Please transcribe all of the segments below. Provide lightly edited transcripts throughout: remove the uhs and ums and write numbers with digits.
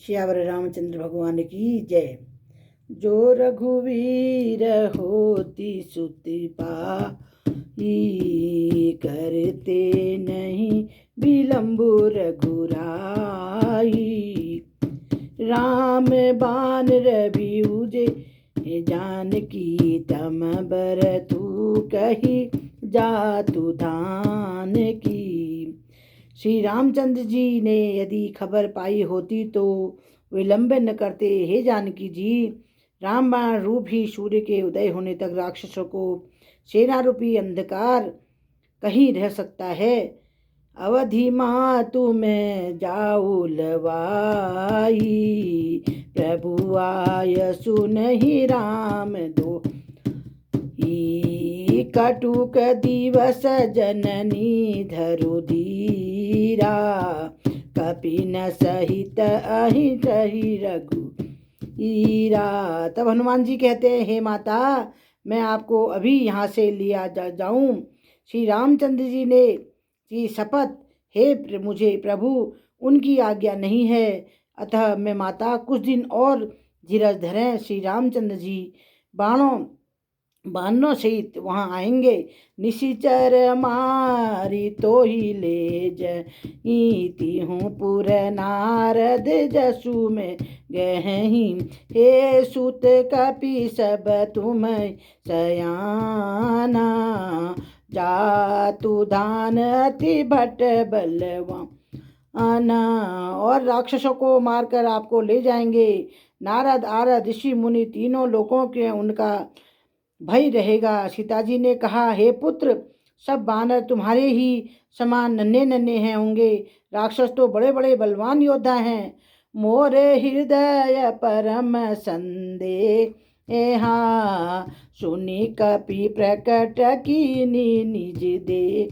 श्यावर रामचंद्र भगवान की जय। जो रघुवीर होती सुति पाई, करते नहीं विलंबु रघुराई। राम बान रवि उजे जानकी, तम बर तू कही जातु धान की। श्री रामचंद्र जी ने यदि खबर पाई होती तो विलंब न करते। हे जानकी जी, रामबाण रूप ही सूर्य के उदय होने तक राक्षसों को सेना रूपी अंधकार कहीं रह सकता है। अवधि मातु में जाऊ लवाई, प्रभु आय सुनहि राम दो। कटुक दिवस जननी धरु धीरा, कपिन सहित अहिं रघु ईरा। तब हनुमान जी कहते हैं, हे माता, मैं आपको अभी यहाँ से लिया जाऊं। श्री रामचंद्र जी ने की शपथ, हे मुझे प्रभु उनकी आज्ञा नहीं है, अतः मैं माता कुछ दिन और धीरज धरें। श्री रामचंद्र जी बानों सहित वहाँ आएंगे। निशिचर मारी तो ही ले जईती हूँ, पुर नारद जसु में गहही। हे सुत कपि सब तुम सयाना, जातु धान अति भट बलवाना। और राक्षसों को मारकर आपको ले जाएंगे। नारद आरद ऋषि मुनि तीनों लोगों के उनका भय रहेगा। सीता जी ने कहा, हे पुत्र, सब बानर तुम्हारे ही समान नन्हे नन्हे हैं होंगे। राक्षस तो बड़े बड़े बलवान योद्धा हैं। मोरे हृदय परम संदेहा, सुनी कपि प्रकट कीनी निज दे।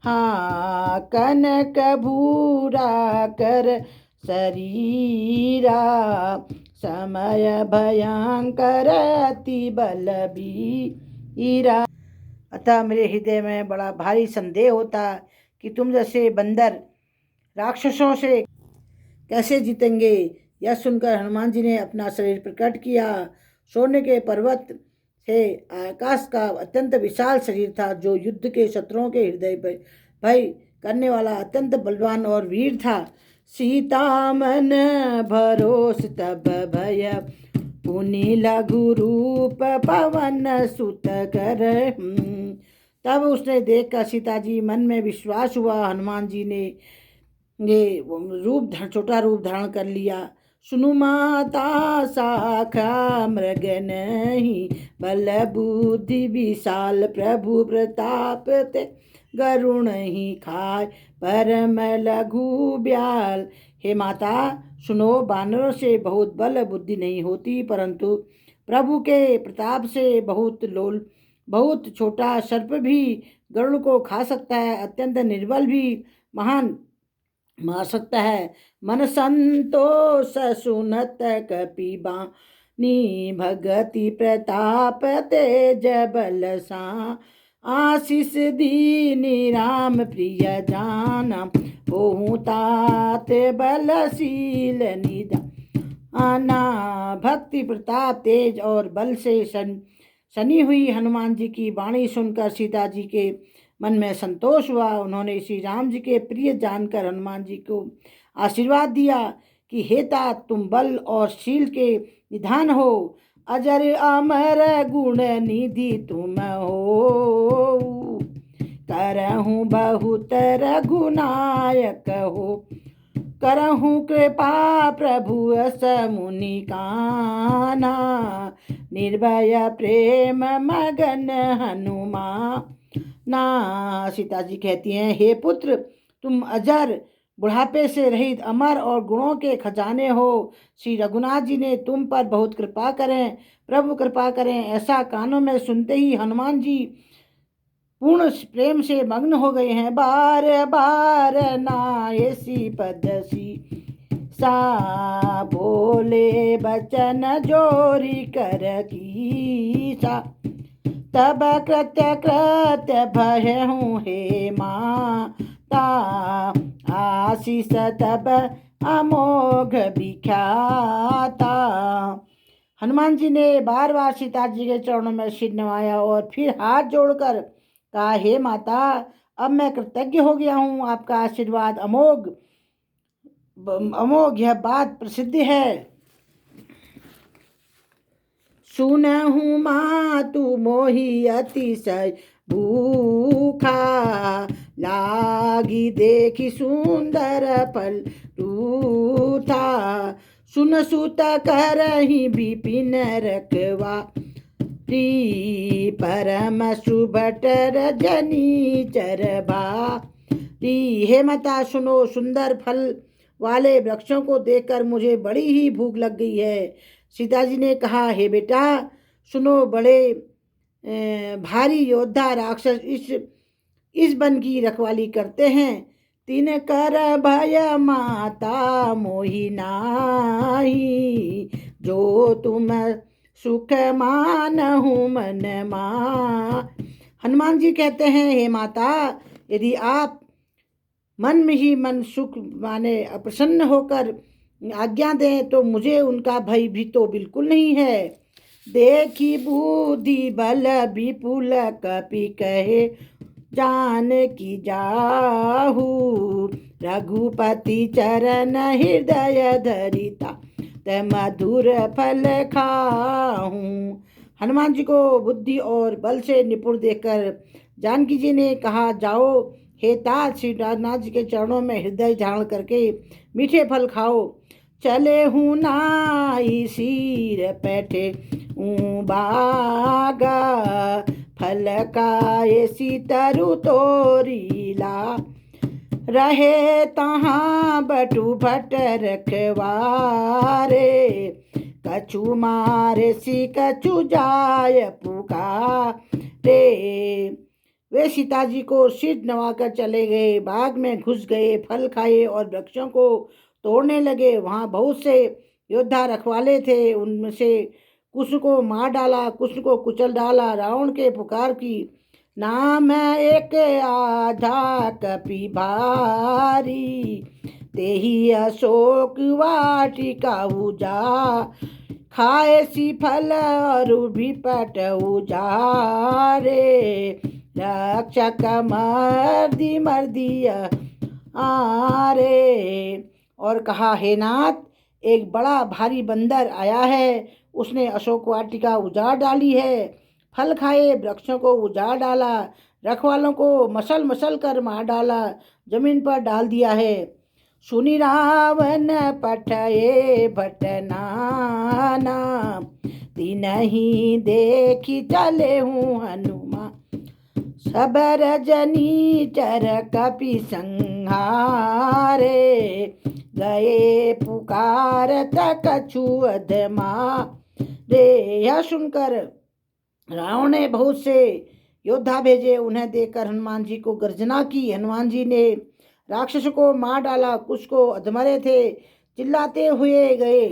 हाँ, कनक भूरा कर शरीरा, समय भयंकर अति बलबीरा। अतः मेरे हृदय में बड़ा भारी संदेह होता कि तुम जैसे बंदर राक्षसों से कैसे जीतेंगे। यह सुनकर हनुमान जी ने अपना शरीर प्रकट किया। सोने के पर्वत से आकाश का अत्यंत विशाल शरीर था, जो युद्ध के शत्रुओं के हृदय पर भय करने वाला अत्यंत बलवान और वीर था। सीता मन भरोस तब भय, पुनि लघु रूप पवन सुत कर। तब उसने देखकर सीता जी मन में विश्वास हुआ। हनुमान जी ने ये छोटा रूप धारण कर लिया। सुनु माता शाखा मृग नहीं, बल बुद्धि विशाल, प्रभु प्रताप ते गरुण ही खाय, परम लघु ब्याल। हे माता सुनो, बानरों से बहुत बल बुद्धि नहीं होती, परंतु प्रभु के प्रताप से बहुत छोटा सर्प भी गरुड़ को खा सकता है। अत्यंत निर्बल भी महान मार सकता है। मन संतोष सुनत कपि बानी, भगति प्रताप तेज बल सा। आशीष दीनी राम प्रिय जाना, होहु तात बलशील निधाना। भक्ति प्रताप तेज और बल से सनी हुई हनुमान जी की वाणी सुनकर सीता जी के मन में संतोष हुआ। उन्होंने श्री राम जी के प्रिय जानकर हनुमान जी को आशीर्वाद दिया कि हे तात, तुम बल और शील के निधान हो। अजर अमर गुण निधि तुम हो, करहूँ बहुत रघुनायक हो। करहूँ कृपा प्रभु अस मुनि काना, निर्भय प्रेम मगन हनुमान ना। सीता जी कहती हैं, हे पुत्र, तुम अजर, बुढ़ापे से रहित, अमर और गुणों के खजाने हो। श्री रघुनाथ जी ने तुम पर बहुत कृपा करें, प्रभु कृपा करें। ऐसा कानों में सुनते ही हनुमान जी पूर्ण प्रेम से मग्न हो गए हैं। बार बार नायसी पदसी सा, बोले बचन जोरी कर की सा। तब कृत्य भयहूँ हे माता, आशीष तब अमोघ विख्याता। हनुमान जी ने बार बार सीता जी के चरणों में सिर नवाया और फिर हाथ जोड़कर कहा, हे माता, अब मैं कृतज्ञ हो गया हूँ। आपका आशीर्वाद अमोघ अमोघ यह बात प्रसिद्ध है। सुनहु मातु मोहि अतिशय भूखा, लागी देखी सुंदर फल रूठा। सुन सुत करहि विपिन रखवा, परम सुभट रजनी चरभा। हे माता, सुनो, सुंदर फल वाले वृक्षों को देखकर मुझे बड़ी ही भूख लग गई है। सीता जी ने कहा, हे बेटा सुनो, बड़े भारी योद्धा राक्षस इस वन की रखवाली करते हैं। तीन कर भय माता मोहि नाही, जो तुम सुख मानहु मन मा। हनुमान जी कहते हैं, हे माता, यदि आप मन में ही मन सुख माने प्रसन्न होकर आज्ञा दें तो मुझे उनका भय भी तो बिल्कुल नहीं है। देखी बुद्धि बल विपुल कपि कहे, जान की जाहू, रघुपति चरण हृदय धरिता, ते मधुर फल खाऊं। हनुमान जी को बुद्धि और बल से निपुण देखकर जानकी जी ने कहा, जाओ हे तात, श्री राजनाथ जी के चरणों में हृदय धारण करके मीठे फल खाओ। चले हूँ नाई सिर पैठे बागा, फल खाए सीतरु तोरीला, रहे तहाँ बटु भट रखवारे, कछु मारे सी कछु जाय पुकारे। वे सीता जी को सिर नवाकर चले गए, बाग में घुस गए, फल खाए और वृक्षों को तोड़ने लगे। वहाँ बहुत से योद्धा रखवाले थे, उनमें से कुछ को मार डाला, कुछ को कुचल डाला। रावण के पुकार की, नाम एक आधा कपि भारी, तेहि अशोक वाटिका उजा, खाए सी फल और विपट उजारे, रक्षक मर्दी मर्दी आरे। और कहा, हे नाथ, एक बड़ा भारी बंदर आया है, उसने अशोक वाटिका उजाड़ डाली है, फल खाए वृक्षों को उजाड़ डाला, रखवालों को मसल मसल कर मार डाला, जमीन पर डाल दिया है। सुनि रावण पठये भटनाना, तिनहि देखी चले हूँ हनुमान, सब रजनी चर कपि संहारे, गए पुकार कछु अधमा रे। यह सुनकर रावण ने बहुत से योद्धा भेजे, उन्हें देखकर हनुमान जी को गर्जना की। हनुमान जी ने राक्षस को मार डाला, कुछ को अधमरे थे, चिल्लाते हुए गए।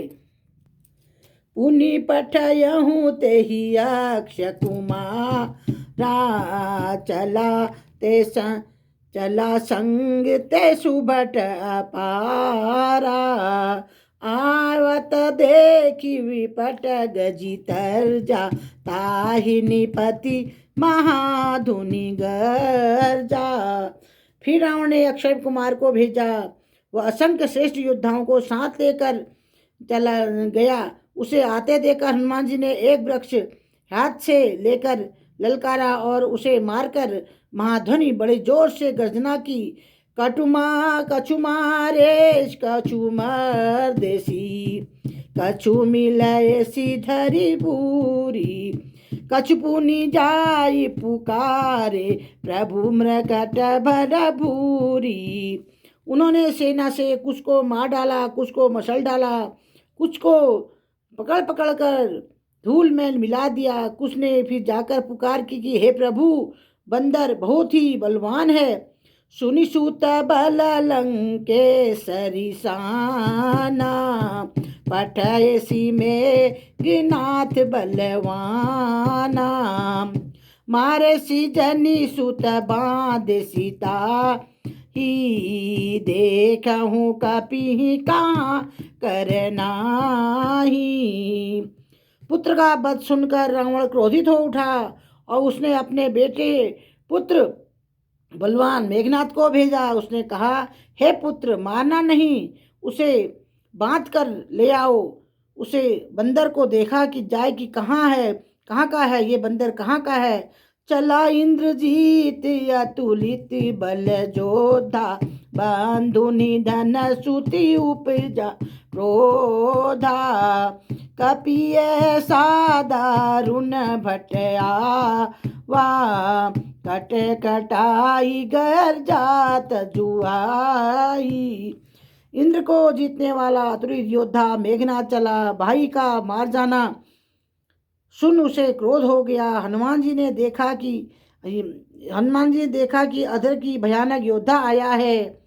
पुनि पठयहूँ तेहि यक्ष कुमारा, चला संग ते सुभट अपारा, आवत देखी विपट गजी तरजा, ताहि निपति महाधुनि गर्जा। फिर रावण ने अक्षय कुमार को भेजा, वह असंख्य श्रेष्ठ योद्धाओं को साथ लेकर चला गया। उसे आते देखकर हनुमान जी ने एक वृक्ष हाथ से लेकर ललकारा और उसे मारकर महाध्वनि बड़े जोर से गर्जना की, कछु मारेश कछु मर्देसी, कछु मिलयसी धरी बूरी, कछु पुनि जाई पुकारे, प्रभु मृगट भर भूरी। उन्होंने सेना से कुछ को मार डाला, कुछ को मसल डाला, कुछ को पकड़ पकड़ कर धूल में मिला दिया। कुछ ने फिर जाकर पुकार की कि हे प्रभु, बंदर बहुत ही बलवान है। सुनि सूत बल लंकेसरी साना, पठयसी में गिनाथ बलवाना, मारे सी जनी सुत बांध सीता, ही देखहूँ कपि कहाँ करना ही। पुत्र का वध सुनकर रावण क्रोधित हो उठा और उसने अपने बेटे पुत्र बलवान मेघनाथ को भेजा। उसने कहा, हे पुत्र, मारना नहीं, उसे बांध कर ले आओ। उसे बंदर को देखा कि जाए कि कहाँ है, कहाँ का है ये बंदर, कहाँ का है। चला इंद्रजीत अतुलित बल जोधा, बंधु निधन सुति उपजा क्रोधा। कपि ऐसा दारुण भटया वा, कट कटाई गर जात जुआई। इंद्र को जीतने वाला अतुलित योद्धा मेघनाथ चला। भाई का मार जाना सुन उसे क्रोध हो गया। हनुमान जी ने देखा कि अधर की भयानक योद्धा आया है।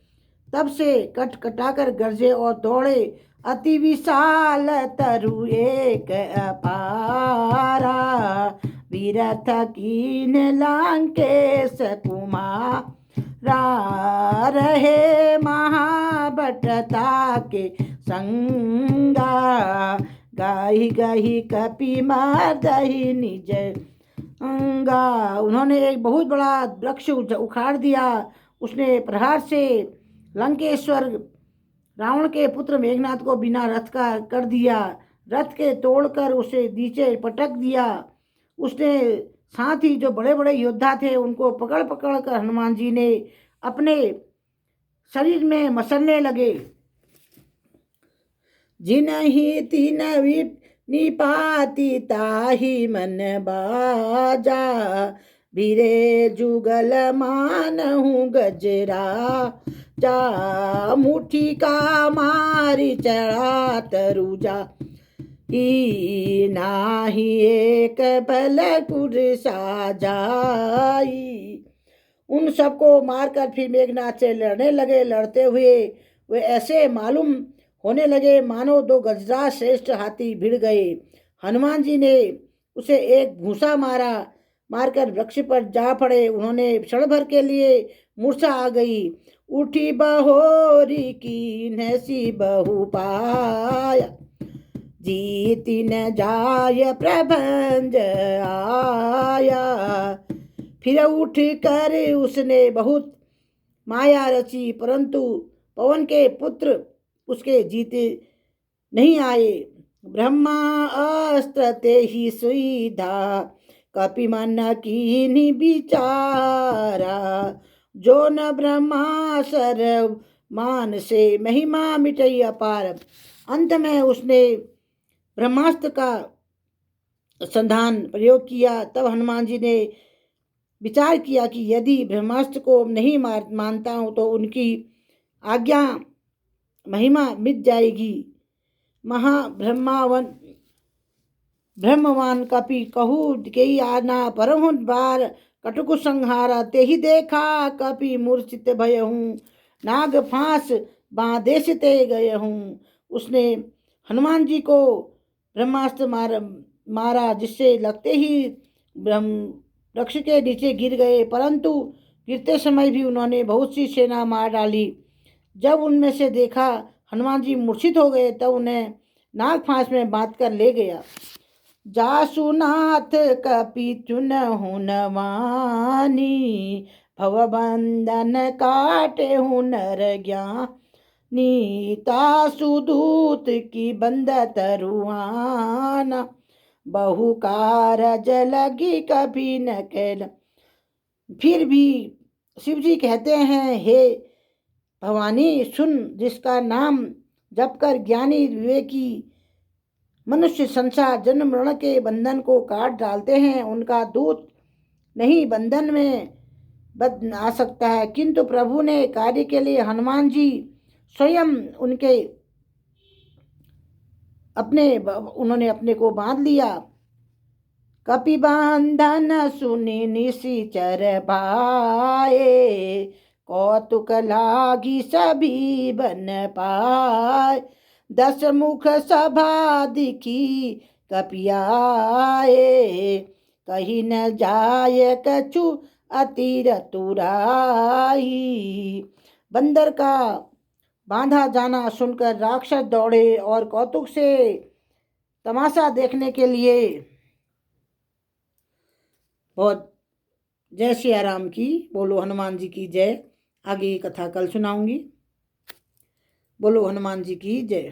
तब से कट कटाकर गरजे और दौड़े। अति विशाल तरु एक अपारा, विरथ कीन लंकेश कुमारा। रहे महाबटता के संगा, गाही गाही कपि मर्दहि निज अंगा। उन्होंने एक बहुत बड़ा वृक्ष उखाड़ दिया। उसने प्रहार से लंकेश्वर रावण के पुत्र मेघनाथ को बिना रथ का कर दिया। रथ के तोड़कर उसे नीचे पटक दिया। उसने साथ ही जो बड़े बड़े योद्धा थे उनको पकड़ पकड़ कर हनुमान जी ने अपने शरीर में मसलने लगे। जिनहि तीन निपाति ताहि मन बाजा, बीरे जुगल मानहु गजरा जा। मुठी का मारी चढ़ा तरुजा, ही नाही एक बल कुर साजाई। उन सबको मारकर फिर मेघनाथ से लड़ने लगे। लड़ते हुए वे ऐसे मालूम होने लगे मानो दो गजराज श्रेष्ठ हाथी भिड़ गए। हनुमान जी ने उसे एक घूंसा मारकर वृक्ष पर जा पड़े। उन्होंने क्षण भर के लिए मूर्छा आ गई। उठी बहोरी की नसी बहु पाया, जीति न जाय प्रभंज आया। फिर उठ कर उसने बहुत माया रची, परंतु पवन के पुत्र उसके जीते नहीं आए। ब्रह्मा अस्त्र ते ही सुईधा, कपि मन कीन्हि विचारा। जो न ब्रह्मा सर मान से, महिमा मिटई अपार। अंत में उसने ब्रह्मास्त्र का संधान प्रयोग किया। तब हनुमान जी ने विचार किया कि यदि ब्रह्मास्त्र को नहीं मानता हूँ तो उनकी आज्ञा महिमा मिट जाएगी। ब्रह्मवान कपि कहू के आना, परहुन बार कटुक संहारा। ते ही देखा कपि मूर्छित भयहूँ, नाग फांस बांधेश ते गयहूँ। उसने हनुमान जी को ब्रह्मास्त्र मारा, जिससे लगते ही वृक्ष के नीचे गिर गए, परंतु गिरते समय भी उन्होंने बहुत सी सेना मार डाली। जब उनमें से देखा हनुमान जी मूर्छित हो गए तब उन्हें नाग फांस में बांध कर ले गया। जासुनाथ कपि चुनहु नवानी, भवबंधन काटे हूँ नर ज्ञानी। तासु दूत की बंद तरुआना, बहु कारज लगी कभी न कैल। फिर भी शिव जी कहते हैं, हे भवानी सुन, जिसका नाम जप कर ज्ञानी विवेकी मनुष्य संसार जन्म मरण के बंधन को काट डालते हैं, उनका दूत नहीं बंधन में बद आ सकता है। किंतु प्रभु ने कार्य के लिए हनुमान जी स्वयं उन्होंने अपने को बांध लिया। कपि बांधन सुनि निशिचर भाए, कौतुक लागी सभी बन पाए। 10 मुख सभा दिखी कपि आए, कहीं न जाय कछु अति रतुराई। बंदर का बांधा जाना सुनकर राक्षस दौड़े और कौतुक से तमाशा देखने के लिए। बहुत जय सिया राम की, बोलो हनुमान जी की जय। आगे की कथा कल सुनाऊंगी। बोलो हनुमान जी की जय।